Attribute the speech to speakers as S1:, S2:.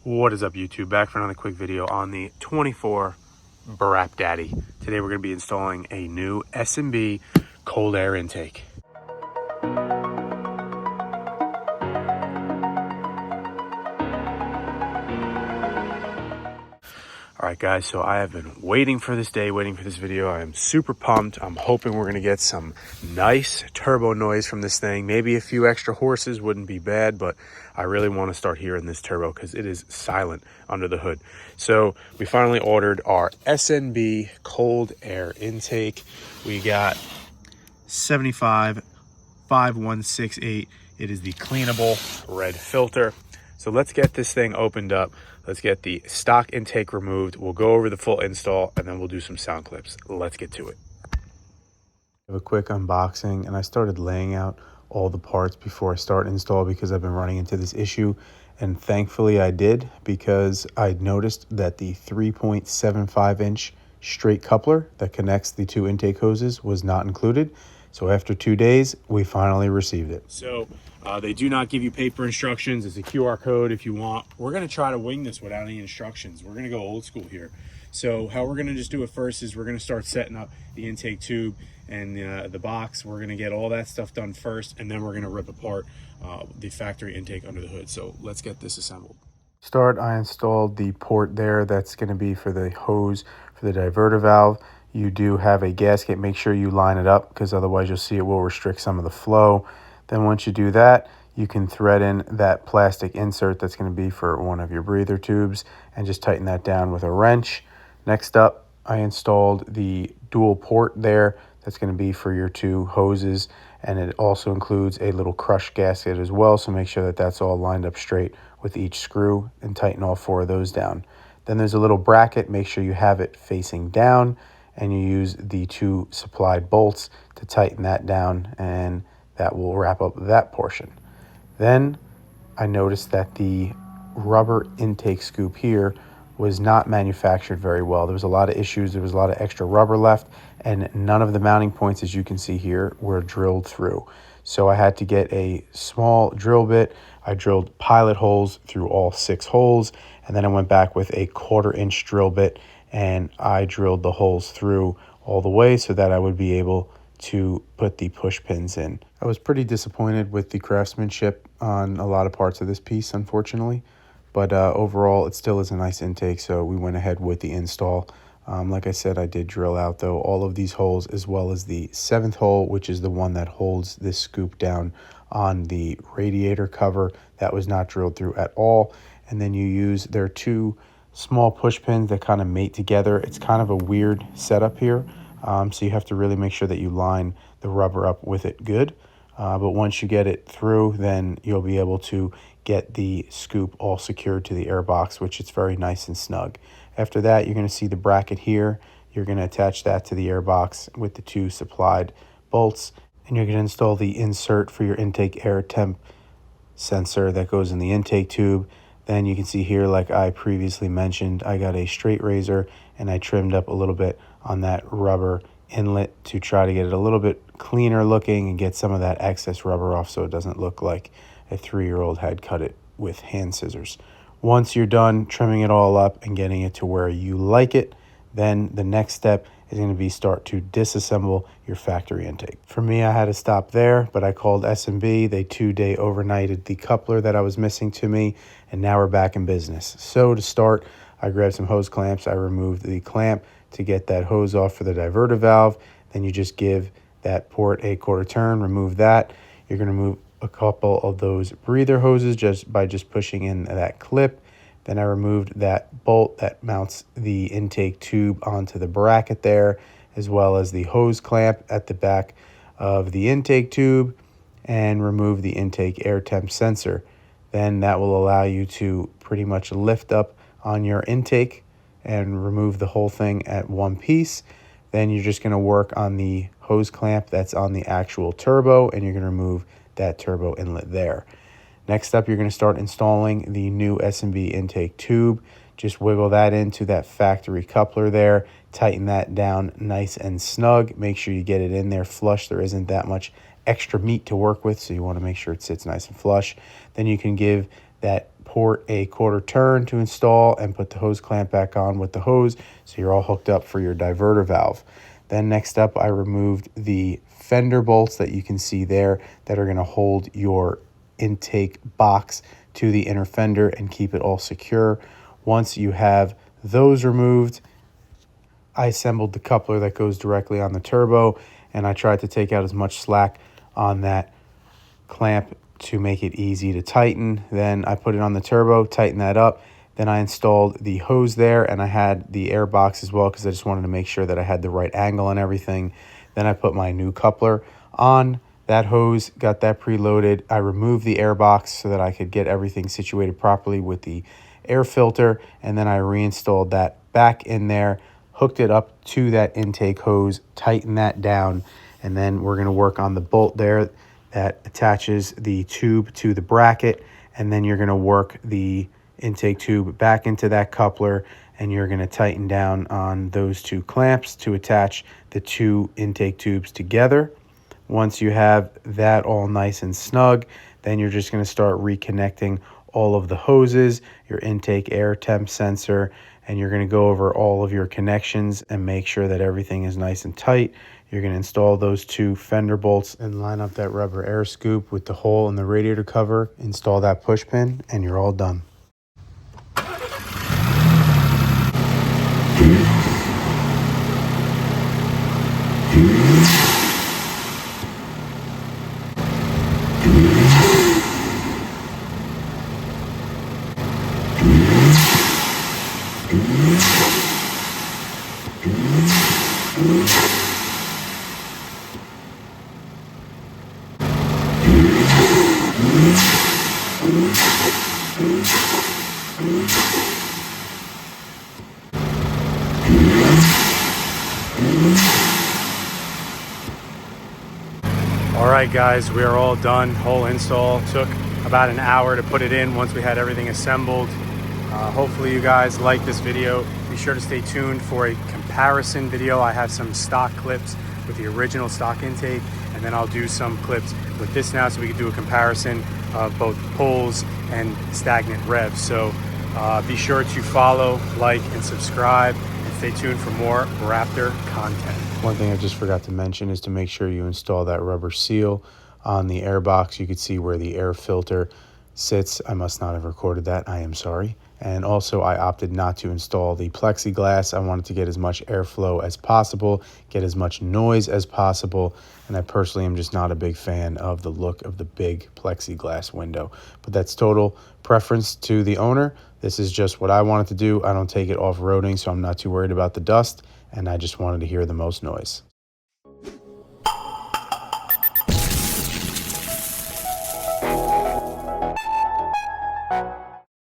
S1: What is up, YouTube? Back for another quick video on the 24 Brap Daddy. Today we're going to be installing a new S&B cold air intake. All right, guys, so I have been waiting for this day, waiting for this video. I am super pumped. I'm hoping we're going to get some nice turbo noise from this thing. Maybe a few extra horses wouldn't be bad, but I really want to start hearing this turbo because it is silent under the hood. So we finally ordered our S&B cold air intake. We got 755168. It is the cleanable red filter. So let's get this thing opened up. Let's get the stock intake removed. We'll go over the full install and then we'll do some sound clips. Let's get to it. I have a quick unboxing and I started laying out all the parts before I start install because I've been running into this issue. And thankfully I did, because I noticed that the 3.75 inch straight coupler that connects the two intake hoses was not included. So after 2 days, we finally received it. So they do not give you paper instructions. It's a QR code if you want. We're going to try to wing this without any instructions. We're going to go old school here. So how we're going to just do it first is we're going to start setting up the intake tube and the box. We're going to get all that stuff done first, and then we're going to rip apart the factory intake under the hood. So let's get this assembled. I installed the port there. That's going to be for the hose for the diverter valve. You do have a gasket. Make sure you line it up, because otherwise you'll see it will restrict some of the flow. Then once you do that, you can thread in that plastic insert that's going to be for one of your breather tubes and just tighten that down with a wrench. Next up, I installed the dual port there. That's going to be for your two hoses, and it also includes a little crush gasket as well. So make sure that that's all lined up straight with each screw and tighten all four of those down. Then there's a little bracket. Make sure you have it facing down, and you use the two supplied bolts to tighten that down, and that will wrap up that portion. Then I noticed that the rubber intake scoop here was not manufactured very well. There was a lot of issues. There was a lot of extra rubber left, and none of the mounting points, as you can see here, were drilled through. So I had to get a small drill bit. I drilled pilot holes through all 6 holes, and then I went back with a 1/4 inch drill bit and I drilled the holes through all the way so that I would be able to put the push pins in. I was pretty disappointed with the craftsmanship on a lot of parts of this piece, unfortunately, but overall it still is a nice intake, so we went ahead with the install. Like I said, I did drill out though all of these holes, as well as the 7th hole, which is the one that holds this scoop down on the radiator cover. That was not drilled through at all. And then you use their 2 small push pins that kind of mate together. It's kind of a weird setup here, so you have to really make sure that you line the rubber up with it good. But once you get it through, then you'll be able to get the scoop all secured to the airbox, which is very nice and snug. After that, you're going to see the bracket here. You're going to attach that to the airbox with the 2 supplied bolts, and you're going to install the insert for your intake air temp sensor that goes in the intake tube. Then you can see here, like I previously mentioned, I got a straight razor and I trimmed up a little bit on that rubber inlet to try to get it a little bit cleaner looking and get some of that excess rubber off, so it doesn't look like a 3-year-old had cut it with hand scissors. Once you're done trimming it all up and getting it to where you like it, then the next step is going to be start to disassemble your factory intake. For me, I had to stop there, but I called S&B. They 2-day overnighted the coupler that I was missing to me, and now we're back in business. So to start, I grabbed some hose clamps. I removed the clamp to get that hose off for the diverter valve. Then you just give that port a 1/4 turn, remove that. You're going to remove a couple of those breather hoses just by pushing in that clip. Then I removed that bolt that mounts the intake tube onto the bracket there, as well as the hose clamp at the back of the intake tube, and remove the intake air temp sensor. Then that will allow you to pretty much lift up on your intake and remove the whole thing at one piece. Then you're just going to work on the hose clamp that's on the actual turbo, and you're going to remove that turbo inlet there. Next up, you're going to start installing the new S&B intake tube. Just wiggle that into that factory coupler there. Tighten that down nice and snug. Make sure you get it in there flush. There isn't that much extra meat to work with, so you want to make sure it sits nice and flush. Then you can give that port a quarter turn to install and put the hose clamp back on with the hose, so you're all hooked up for your diverter valve. Then next up, I removed the fender bolts that you can see there that are going to hold your intake box to the inner fender and keep it all secure. Once you have those removed, I assembled the coupler that goes directly on the turbo, and I tried to take out as much slack on that clamp to make it easy to tighten. Then I put it on the turbo, tighten that up. Then I installed the hose there, and I had the air box as well because I just wanted to make sure that I had the right angle and everything. Then I put my new coupler on that hose, got that preloaded. I removed the air box so that I could get everything situated properly with the air filter, and then I reinstalled that back in there, hooked it up to that intake hose, tightened that down, and then we're going to work on the bolt there that attaches the tube to the bracket, and then you're going to work the intake tube back into that coupler, and you're going to tighten down on those two clamps to attach the two intake tubes together. Once you have that all nice and snug, then you're just going to start reconnecting all of the hoses, your intake air temp sensor, and you're going to go over all of your connections and make sure that everything is nice and tight. You're going to install those two fender bolts and line up that rubber air scoop with the hole in the radiator cover, install that push pin, and you're all done. All right, guys, we are all done. Whole install took about an hour to put it in once we had everything assembled. Hopefully you guys like this video. Be sure to stay tuned for a comparison video. I have some stock clips with the original stock intake, and then I'll do some clips with this now so we can do a comparison of both pulls and stagnant revs. So be sure to follow, like, and subscribe, and stay tuned for more Raptor content. One thing I just forgot to mention is to make sure you install that rubber seal on the air box. You can see where the air filter sits. I must not have recorded that. I am sorry. And also, I opted not to install the plexiglass. I wanted to get as much airflow as possible, get as much noise as possible, and I personally am just not a big fan of the look of the big plexiglass window. But that's total preference to the owner. This is just what I wanted to do. I don't take it off-roading, so I'm not too worried about the dust, and I just wanted to hear the most noise.